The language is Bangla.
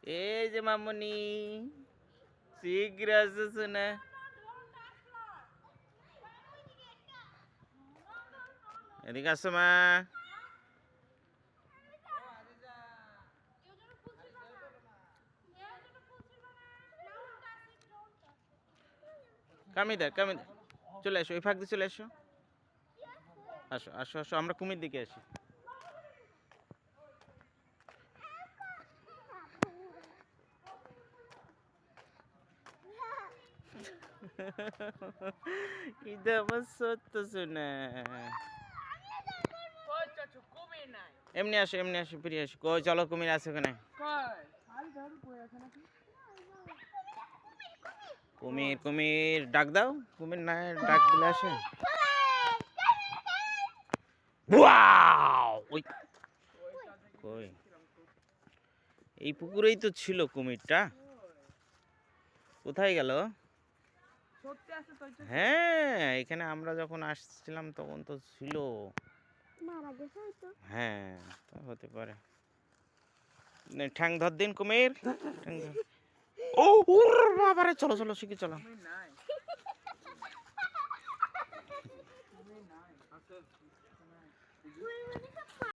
এই যে মামুনি শীঘ্র আসছে না। এদিকে আসো মা। কামিদার চলে আসো, ওই ফাঁক দিয়ে চলে আসো। আসো আসো আসো, আমরা কুমির দিকে আসি। এটা আমার সত্য শোনা। এমনি আসো ফিরে আসো। কই চলো, কুমির আছে ওখানে। কুমির ডাক দাও। কুমির না ডাক দিলে আসে। ওই কই, এই পুকুরেই তো ছিল কুমিরটা, কোথায় গেল? হ্যাঁ, এখানে আমরা যখন আসছিলাম তখন তো ছিল। হ্যাঁ, হতে পারে। ঠ্যাং ধর দিন কুমির, ঠ্যাং ধর। ও বাবারে, চলো চলো শিখে চলো।